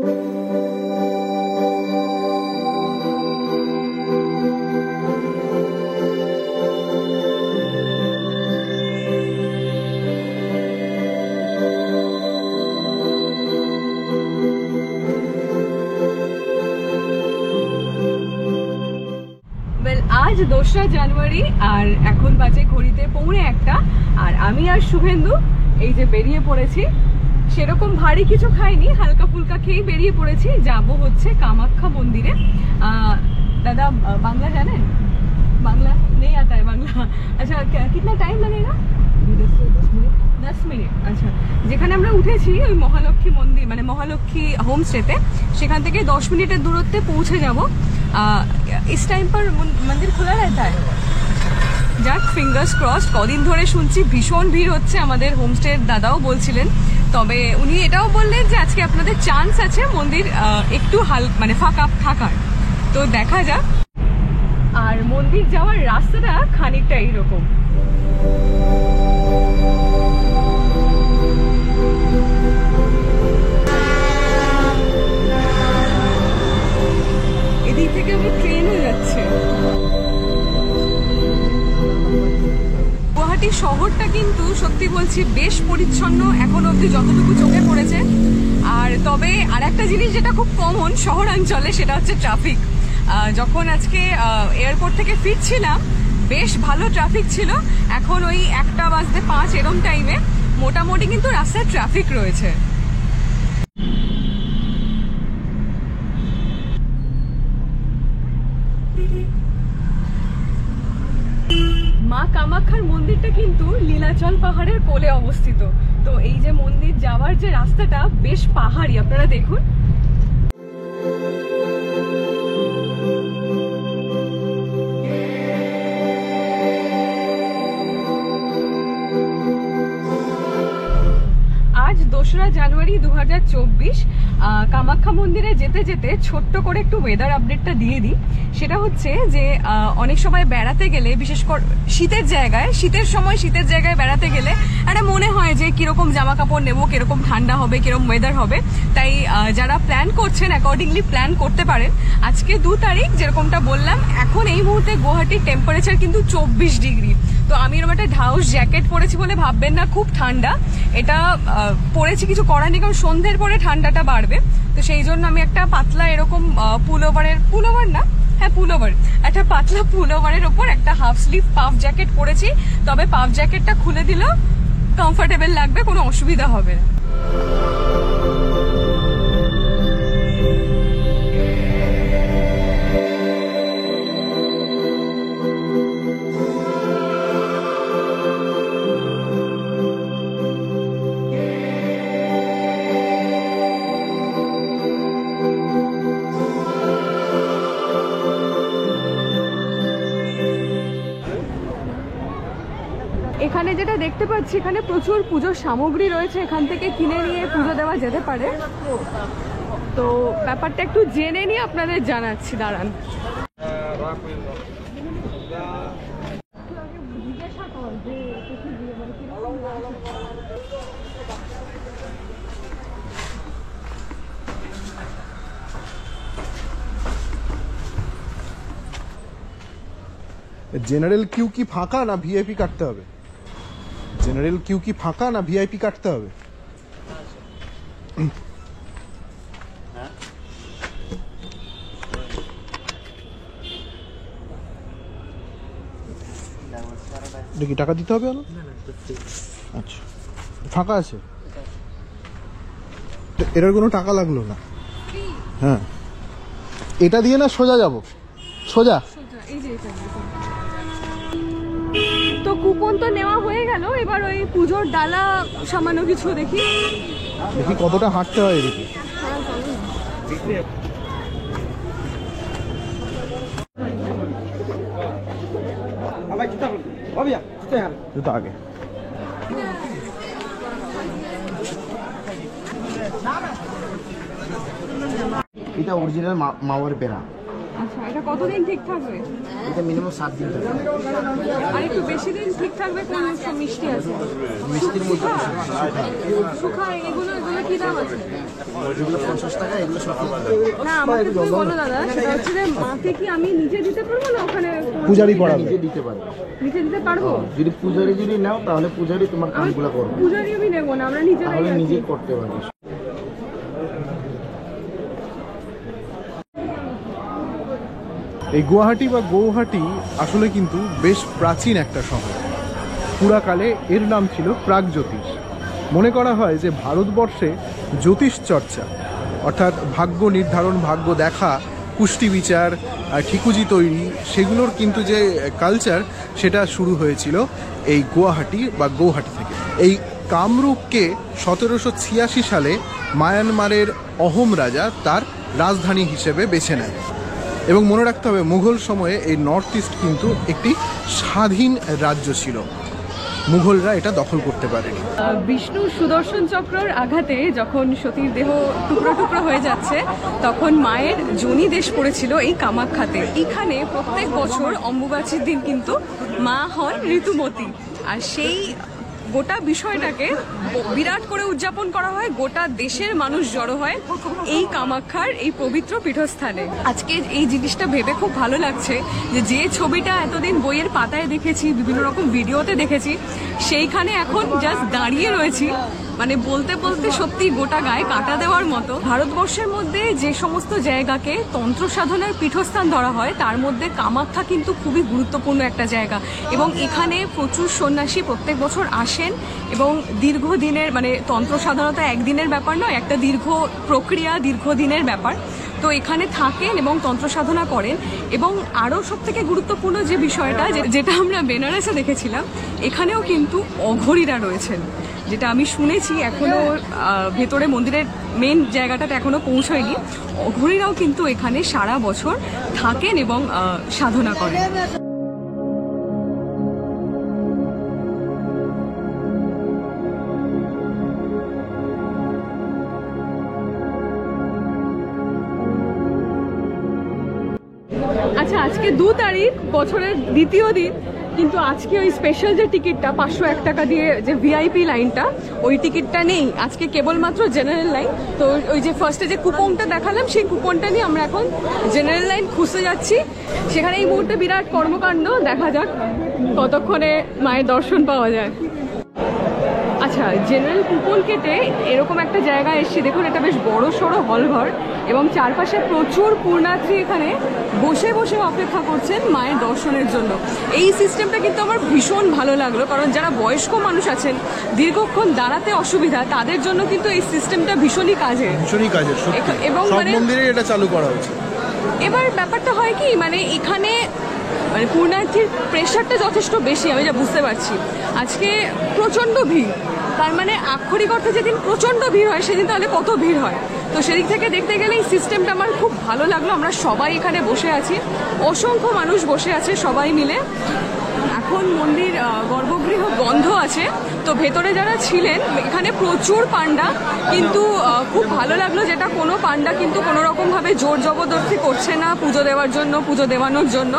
আজ 2রা জানুয়ারি আর এখন বাজে ঘড়িতে 1:45 আর আমি আর শুভেন্দু এই যে বেরিয়ে পড়েছি। সেরকম ভারী কিছু খাইনি, হালকা ফুলকা খেয়ে বেরিয়ে পড়েছি। যাব হচ্ছে কামাখ্যা মন্দিরে। দাদা বাংলা জানেন? বাংলা নেই आता है বাংলা। আচ্ছা কিতনা টাইম लगेगा? 10 মিনিট। আচ্ছা, যেখানে আমরা উঠেছি ওই মহালক্ষ্মী মন্দির মানে মহালক্ষ্মী হোমস্টেতে, সেখান থেকে 10 মিনিটের দূরত্বে পৌঁছে যাব। इस टाइम पर मंदिर खुला रहता है। যাক, ফিঙ্গার্স ক্রসড। কদিন ধরে শুনছি ভীষণ ভিড় হচ্ছে, আমাদের হোমস্টের দাদাও বলছিলেন। তবে উনি এটাও বললেন যে আজকে আপনাদের চান্স আছে মন্দির একটু মানে ফাঁকা থাকার, তো দেখা যাক। আর মন্দির যাওয়ার রাস্তাটা খানিকটা এইরকম। এদিক থেকে আমি ট্রেনও যাচ্ছে। গুয়াহাটি শহরটা কিন্তু সত্যি বলছি বেশ পরিচ্ছন্ন এখন অবধি যতটুকু চোখে পড়েছে। আর তবে আর একটা জিনিস যেটা খুব কমন শহরাঞ্চলে, সেটা হচ্ছে ট্রাফিক। যখন আজকে এয়ারপোর্ট থেকে ফিরছিলাম বেশ ভালো ট্রাফিক ছিল। এখন ওই 1:05 এরম টাইমে মোটামুটি কিন্তু রাস্তায় ট্রাফিক রয়েছে। মা কামাখ্যার মন্দিরটা কিন্তু নীলাচল পাহাড়ের কোলে অবস্থিত। তো এই যে মন্দির যাওয়ার যে রাস্তাটা বেশ পাহাড়ি, আপনারা দেখুন। আজ 2রা জানুয়ারি 2024। কামাখ্যা মন্দিরে যেতে যেতে ছোট্ট করে একটু ওয়েদার আপডেটটা দিয়ে দিই। সেটা হচ্ছে যে অনেক সময় বেড়াতে গেলে, বিশেষ করে শীতের সময় শীতের জায়গায় বেড়াতে গেলে একটা মনে হয় যে কিরকম জামা কাপড় নেবো, কিরকম ঠান্ডা হবে, কিরকম ওয়েদার হবে। তাই যারা প্ল্যান করছেন অ্যাকর্ডিংলি প্ল্যান করতে পারেন। আজকে 2 তারিখ, যেরকমটা বললাম, এখন এই মুহূর্তে গুয়াহাটির টেম্পারেচার কিন্তু 24 ডিগ্রি। তো আমি এরকম একটা ঢাউস জ্যাকেট পরেছি বলে ভাববেন না খুব ঠান্ডা। এটা পরেছি, কিছু করার নেই, কারণ সন্ধ্যের পরে ঠান্ডাটা বাড়বে। তো সেই জন্য আমি একটা পাতলা এরকম পুলোভার একটা পাতলা পুলোভারের ওপর একটা হাফ স্লিভ পাফ জ্যাকেট পরেছি। তবে পাফ জ্যাকেটটা খুলে দিলেও কমফোর্টেবল লাগবে, কোনো অসুবিধা হবে না। এখানে যেটা দেখতে পাচ্ছি, এখানে প্রচুর পুজোর সামগ্রী রয়েছে, এখান থেকে কিনে নিয়ে পুজো দেওয়া যেতে পারে। তো ব্যাপারটা একটু জেনে নিয়ে আপনাদের জানাচ্ছি, দাঁড়ান। জেনারেল কিউ কি ফাঁকা না ভিআইপি কাটতে হবে? জেনারেল কিউ কি ফাঁকা না ভিআইপি কাটতে হবে? দেখি টাকা দিতে হবে? আচ্ছা, ফাঁকা আছে, এটার কোনো টাকা লাগলো না। হ্যাঁ, এটা দিয়ে না সোজা যাব, সোজা। তো কুপন তো নেওয়া হয়ে গেল, এবার ওই পুজোর ডালা সামান্য কিছু দেখি কতটা হাঁটতে হয় এদিকে। আগে এটা অরিজিনাল মাওয়ার পেরা। আচ্ছা, এটা কতদিন ঠিক থাকবে? এটা মিনিমাম 7 দিন থাকবে। আর একটু বেশি দিন ঠিক থাকবে কোন সব মিষ্টি আছে? মিষ্টির মধ্যে সুখা এগুলো কি দাম আছে? যেগুলো 50 টাকা, এগুলো 70 টাকা। না আমাকে তুমি বলো দাদা, সেটা হচ্ছে যে মাকে কি আমি নিজে দিতে পারবো না ওখানে পূজারি পড়াবে। নিজে দিতে পারবে। নিজে দিতে পারবো? যদি পূজারি যদি নাও তাহলে পূজারি তোমার কামগুলো করবে, পূজারি আমি নেবো না, আমরা নিজেরাই তাহলে আছি। নিজে করতে পারবে। এই গুয়াহাটি বা গৌহাটি আসলে কিন্তু বেশ প্রাচীন একটা শহর। পুরাকালে এর নাম ছিল প্রাগজ্যোতিষ। মনে করা হয় যে ভারতবর্ষে জ্যোতিষ চর্চা অর্থাৎ ভাগ্য নির্ধারণ, ভাগ্য দেখা, কুষ্টি বিচার, ঠিকুজি তৈরি, সেগুলোর কিন্তু যে কালচার সেটা শুরু হয়েছিল এই গুয়াহাটি বা গৌহাটি থেকে। এই কামরূপকে 1786 সালে মায়ানমারের অহোম রাজা তার রাজধানী হিসেবে বেছে নেয়। এবং মনে রাখতে হবে মুঘল সময়ে এই নর্থ ইস্ট কিন্তু একটি স্বাধীন রাজ্য ছিল, মুঘলরা এটা দখল করতে পারেনি। বিষ্ণুর সুদর্শন চক্রর আঘাতে যখন সতীর দেহ টুকরো টুকরো হয়ে যাচ্ছে, তখন মায়ের যোনি দেশ পড়েছিল এই কামাখ্যাতে। এখানে প্রত্যেক বছর অম্বুবাচীর দিন কিন্তু মা হন ঋতুমতী, আর সেই গোটা বিষয়টাকে বিরাট করে উদযাপন করা হয়। গোটা দেশের মানুষ জড়ো হয় এই কামাখ্যার এই পবিত্র পীঠস্থানে। আজকে এই জিনিসটা ভেবে খুব ভালো লাগছে যে ছবিটা এতদিন বইয়ের পাতায় দেখেছি, বিভিন্ন রকম ভিডিওতে দেখেছি, সেইখানে এখন জাস্ট দাঁড়িয়ে রয়েছি। মানে বলতে বলতে সত্যি গোটা গায়ে কাঁটা দেওয়ার মতো। ভারতবর্ষের মধ্যে যে সমস্ত জায়গাকে তন্ত্র সাধনার পীঠস্থান ধরা হয় তার মধ্যে কামাখ্যা কিন্তু খুবই গুরুত্বপূর্ণ একটা জায়গা, এবং এখানে প্রচুর সন্ন্যাসী প্রত্যেক বছর আসেন এবং দীর্ঘদিনের, মানে তন্ত্র সাধনতা একদিনের ব্যাপার নয়, একটা দীর্ঘ প্রক্রিয়া, দীর্ঘদিনের ব্যাপার। তো এখানে থাকেন এবং তন্ত্র সাধনা করেন। এবং আরও সব থেকে গুরুত্বপূর্ণ যে বিষয়টা, যেটা আমরা বেনারসে দেখেছিলাম, এখানেও কিন্তু অঘরীরা রয়েছেন, যেটা আমি শুনেছি। এখনো ভেতরে মন্দিরের মেন জায়গাটাতে এখনো পৌঁছয়নি। অঘরীরাও কিন্তু এখানে সারা বছর থাকেন এবং সাধনা করেন। আচ্ছা, আজকে 2 তারিখ, বছরের দ্বিতীয় দিন, কিন্তু আজকে ওই স্পেশাল যে টিকিটটা 501 টাকা দিয়ে যে ভিআইপি লাইনটা, ওই টিকিটটা নেই আজকে, কেবলমাত্র জেনারেল লাইন। তো ওই যে ফার্স্টে যে কুপনটা দেখালাম, সেই কুপনটা নিয়ে আমরা এখন জেনারেল লাইন খুঁজতে যাচ্ছি। সেখানে এই মুহূর্তে বিরাট কর্মকাণ্ড, দেখা যাক কতক্ষণে মায়ের দর্শন পাওয়া যায়। আচ্ছা, জেনারেল কুপন কেটে এরকম একটা জায়গায় এসেছি। দেখুন, এটা বেশ বড় সড়ো হলঘর এবং চারপাশে প্রচুর পুণ্যার্থী এখানে বসে বসে অপেক্ষা করছেন মায়ের দর্শনের জন্য। এই সিস্টেমটা কিন্তু আমার ভীষণ ভালো লাগলো, কারণ যারা বয়স্ক মানুষ আছেন, দীর্ঘক্ষণ দাঁড়াতে অসুবিধা, তাদের জন্য কিন্তু এই সিস্টেমটা ভীষণই কাজের। এবং সব মন্দিরে এটা চালু করা উচিত। এবার ব্যাপারটা হয় কি, মানে এখানে মানে পুণ্যার্থীর প্রেশারটা যথেষ্ট বেশি, আমি যা বুঝতে পারছি। আজকে প্রচণ্ড ভিড়, তার মানে আক্ষরিক অর্থে যেদিন প্রচণ্ড ভিড় হয় সেদিন তাহলে কত ভিড় হয়। তো সেদিক থেকে দেখতে গেলে এই সিস্টেমটা আমার খুব ভালো লাগলো। আমরা সবাই এখানে বসে আছি, অসংখ্য মানুষ বসে আছে সবাই মিলে। এখন মন্দির গর্ভগৃহ বন্ধ আছে, তো ভেতরে যারা ছিলেন এখানে প্রচুর পান্ডা, কিন্তু খুব ভালো লাগলো যেটা কোনো পান্ডা কিন্তু কোনো রকমভাবে জোর জবরদস্তি করছে না পুজো দেওয়ার জন্য, পুজো দেওয়ানোর জন্য।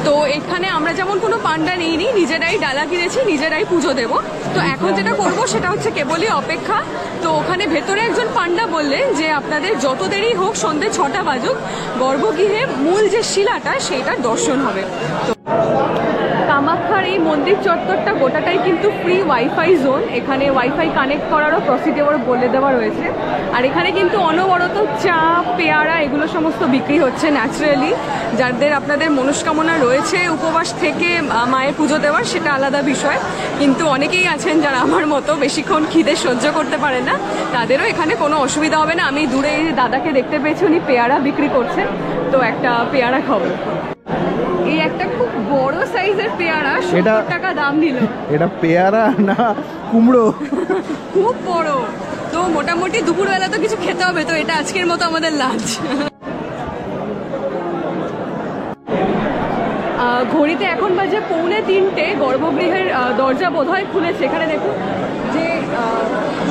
তো এখানে আমরা যেমন কোনো পান্ডা নিইনি, নিজেরাই ডালা কিনেছি, নিজেরাই পুজো দেব। তো এখন যেটা করব সেটা হচ্ছে কেবলই অপেক্ষা। তো ওখানে ভেতরে একজন পান্ডা বললেন যে আপনাদের যত দেরি হোক, সন্ধ্যে 6টা বাজুক, গর্ভগৃহে মূল যে শিলাটা সেইটার দর্শন হবে। তো কামাখ্যার এই মন্দির চত্বরটা গোটাটাই কিন্তু ফ্রি ওয়াইফাই জোন। এখানে ওয়াইফাই কানেক্ট করারও প্রসিডিওর বলে দেওয়া রয়েছে। আর এখানে কিন্তু অনবরত চা, পেয়ারা এগুলো সমস্ত বিক্রি হচ্ছে ন্যাচারালি। যাদের আপনাদের মনস্কামনা রয়েছে উপবাস থেকে মায়ের পুজো দেওয়ার, সেটা আলাদা বিষয়। কিন্তু অনেকেই আছেন যারা আমার মতো বেশিক্ষণ খিদে সহ্য করতে পারে না, তাদেরও এখানে কোনো অসুবিধা হবে না। আমি দূরে এই দাদাকে দেখতে পেয়েছি, উনি পেয়ারা বিক্রি করছেন, তো একটা পেয়ারা খাবো। এই একটা খুব বড় সাইজের পেয়ারা, 70 টাকা দাম নিল। এটা পেয়ারা না কুমড়ো? খুব বড়। তো মোটামুটি দুপুরবেলা তো কিছু খেতে হবে, তো এটা আজকের মতো আমাদের লাঞ্চ। ঘড়িতে এখন বাজে 2:45। গর্ভগৃহের দরজা বোধহয় খুলেছে। এখানে দেখুন যে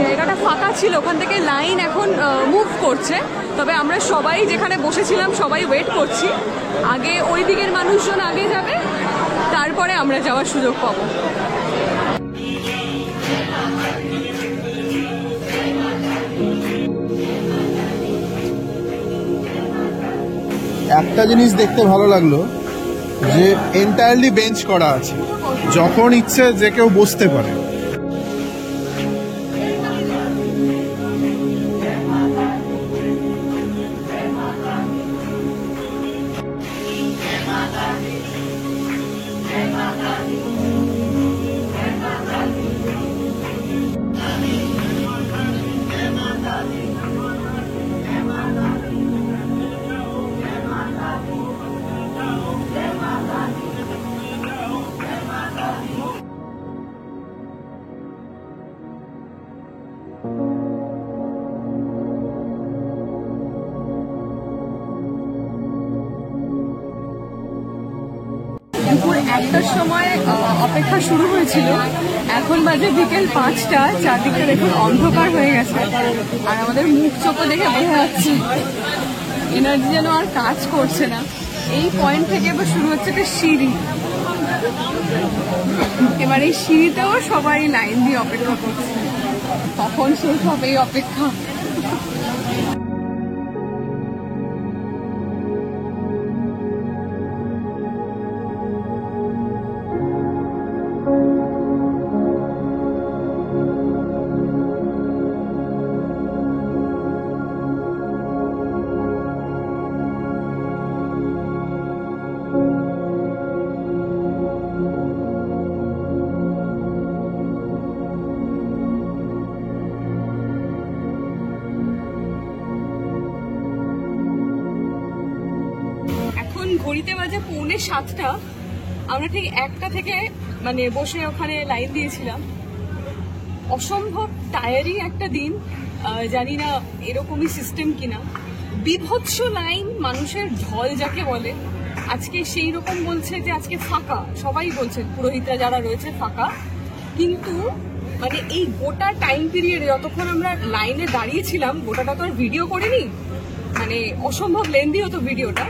জায়গাটা ফাঁকা ছিল, ওখান থেকে লাইন এখন মুভ করছে। তবে আমরা সবাই যেখানে বসেছিলাম সবাই ওয়েট করছি। আগে ওই দিকের মানুষজন আগে যাবে, তারপরে আমরা যাওয়ার সুযোগ পাবো। একটা জিনিস দেখতে ভালো লাগলো যে এন্টায়ারলি বেঞ্চ করা আছে, যখন ইচ্ছে যে কেউ বসতে পারে। দুপুর 1টার সময় অপেক্ষা শুরু হয়েছিল, এখন বাজে বিকেল 5টা। চারদিকটা দেখুন অন্ধকার হয়ে গেছে, আর আমাদের মুখ চোখও দেখে বোঝা যাচ্ছে এনার্জি যেন আর কাজ করছে না। এই পয়েন্ট থেকে এবার শুরু হচ্ছে একটা সিঁড়ি। এবার এই সিঁড়িতেও সবাই লাইন দিয়ে অপেক্ষা করছে, কখন শেষ হবে এই অপেক্ষা। ঘড়িতে বাজে 6:45। আমরা ঠিক 1টা থেকে মানে বসে ওখানে লাইন দিয়েছিলাম। অসম্ভব টায়ারিং একটা দিন, জানি না এরকমই সিস্টেম কিনা। বিভৎস লাইন, মানুষের ঢল যাকে বলে। আজকে সেই রকম বলছে যে আজকে ফাঁকা, সবাই বলছে পুরোহিতরা যারা রয়েছে ফাঁকা, কিন্তু মানে এই গোটা টাইম পিরিয়ডে যতক্ষণ আমরা লাইনে দাঁড়িয়েছিলাম, গোটাটা তো আর ভিডিও করিনি, মানে অসম্ভব লেন্দি হতো ভিডিওটা।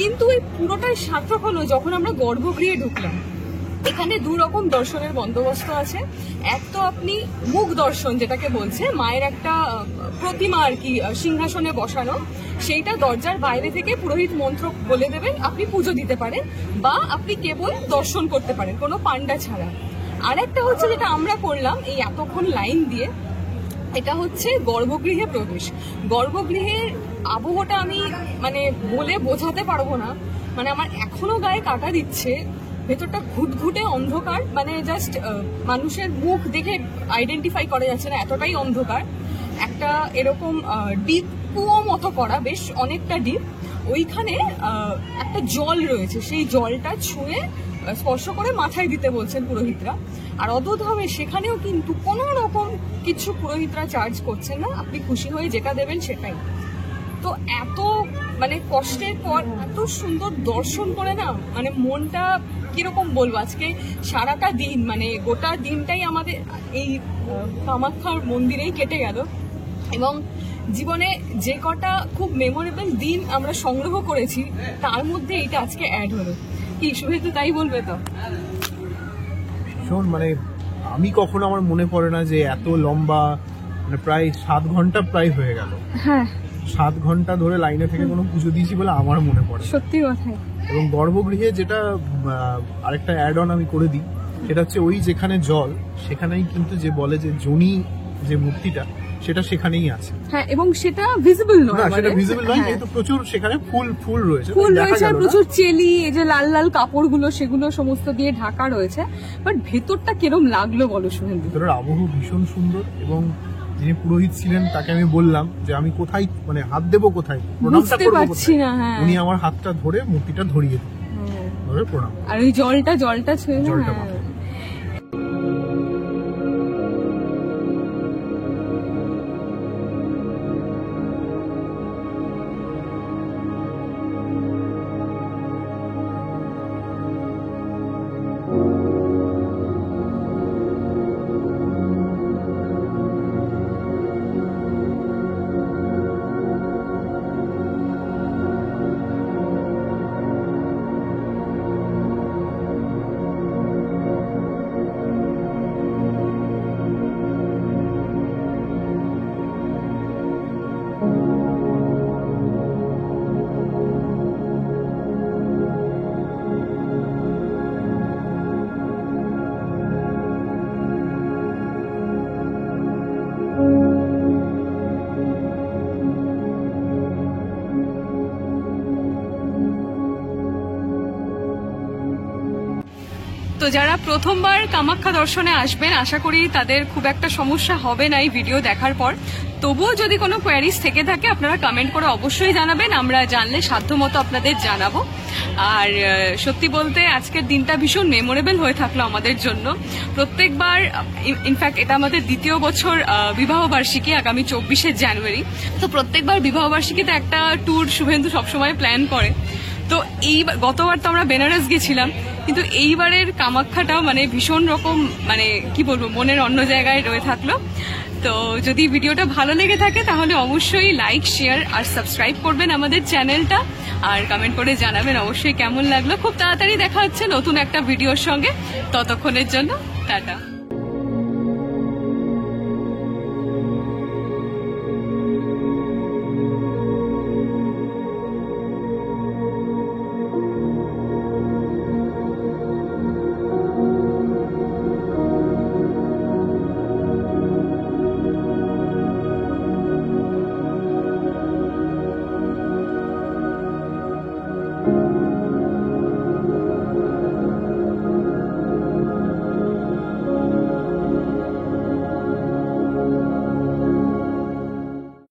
কিন্তু এই পুরোটাই সার্থক হলো যখন আমরা গর্ভগৃহে ঢুকলাম। এখানে 2 রকম দর্শনের বন্দোবস্ত আছে। এক তো আপনি মুখ দর্শন যেটাকে বলছে, মায়ের একটা প্রতিমা আর কি সিংহাসনে বসানো, সেইটা দরজার বাইরে থেকে পুরোহিত মন্ত্র বলে দেবেন, আপনি পুজো দিতে পারেন, বা আপনি কেবল দর্শন করতে পারেন কোনো পান্ডা ছাড়া। আর একটা হচ্ছে যেটা আমরা করলাম এই এতক্ষণ লাইন দিয়ে, এটা হচ্ছে গর্ভগৃহে প্রবেশ। গর্ভগৃহের আবহটা আমি মানে বলে বোঝাতে পারবো না, মানে আমার এখনো গায়ে কাটা দিচ্ছে। ভেতরটা ঘুটঘুটে অন্ধকার, মানে জাস্ট মানুষের মুখ দেখে আইডেন্টিফাই করা যাচ্ছে না, এতটাই অন্ধকার। একটা এরকম ডিপ কুয়ো মতো করা, বেশ অনেকটা ডিপ। ওইখানে একটা জল রয়েছে, সেই জলটা ছুঁয়ে স্পর্শ করে মাথায় দিতে বলছেন পুরোহিতরা। আর অদ্ভুতভাবে সেখানেও কিন্তু কোনো রকম কিছু পুরোহিতরা চার্জ করছেন না, আপনি খুশি হয়ে যেটা দেবেন সেটাই। তো এত মানে কষ্টের পর এত সুন্দর দর্শন করে না, মানে মনটা কিরকম বলবো, আজকে সারাটা দিন মানে গোটা দিনটাই আমাদের এই কামাখ্যার মন্দিরেই কেটে গেল। এবং জীবনে যে কটা খুব মেমোরেবল দিন আমরা সংগ্রহ করেছি তার মধ্যে এইটা আজকে অ্যাড হলো। কি শুভেন্দু তাই বলবে তো? ভীষণ, মানে আমি কখনো আমার মনে পড়ে না যে এত লম্বা, মানে প্রায় 7 ঘন্টা প্রায় হয়ে গেল। হ্যাঁ, 7 ঘন্টা ধরে লাইনে থেকে কোনো পুজো দিয়েছি বলে আমার মনে পড়ে। সত্যি কথাই। এবং গর্ভগৃহে যেটা আরেকটা অ্যাড অন আমি করে দিই, সেটা হচ্ছে ওই যেখানে জল সেখানেই কিন্তু যে বলে যে জনি যে মূর্তিটা সেটা সেখানেই আছে। হ্যাঁ, এবং সেটা ভিজিবল নয়, না সেটা ভিজিবল নয়, কিন্তু প্রচুর সেখানে ফুল রয়েছে, ফুল রয়েছে, আর প্রচুর চেলি, এই যে লাল লাল কাপড়গুলো সেগুলো সমস্ত দিয়ে ঢাকা রয়েছে। বাট ভেতরটা কিরম লাগলো বলো শুভেন্দু? ভেতরের আবহ ভীষণ সুন্দর। এবং যিনি পুরোহিত ছিলেন তাকে আমি বললাম যে আমি কোথায় মানে হাত দেবো, কোথায় প্রণামটা করবো পাচ্ছি না। হ্যাঁ, উনি আমার হাতটা ধরে মূর্তিটা ধরিয়ে দিলেন, ধরে প্রণাম। আর ওই জলটা ছুঁয়ে জলটা তো যারা প্রথমবার কামাখ্যা দর্শনে আসবেন আশা করি তাদের খুব একটা সমস্যা হবে না এই ভিডিও দেখার পর। তবুও যদি কোনো কোয়ারিজ থেকে থাকে আপনারা কমেন্ট করে অবশ্যই জানাবেন, আমরা জানলে সাধ্যমতো আপনাদের জানাবো। আর সত্যি বলতে আজকের দিনটা ভীষণ মেমোরেবল হয়ে থাকলো আমাদের জন্য। প্রত্যেকবার, ইনফ্যাক্ট এটা আমাদের দ্বিতীয় বছর বিবাহবার্ষিকী, আগামী 24শে জানুয়ারি। তো প্রত্যেকবার বিবাহবার্ষিকীতে একটা ট্যুর শুভেন্দু সবসময় প্ল্যান করে। তো এই গতবার তো আমরা বেনারস গেছিলাম, কিন্তু এইবারের কামাখ্যাটাও মানে ভীষণ রকম মানে কি বলবো মনের অন্য জায়গায় রয়ে থাকলো। তো যদি ভিডিওটা ভালো লেগে থাকে তাহলে অবশ্যই লাইক, শেয়ার আর সাবস্ক্রাইব করবেন আমাদের চ্যানেলটা, আর কমেন্ট করে জানাবেন অবশ্যই কেমন লাগলো। খুব তাড়াতাড়ি দেখা হচ্ছে নতুন একটা ভিডিওর সঙ্গে, ততক্ষণের জন্য টাটা।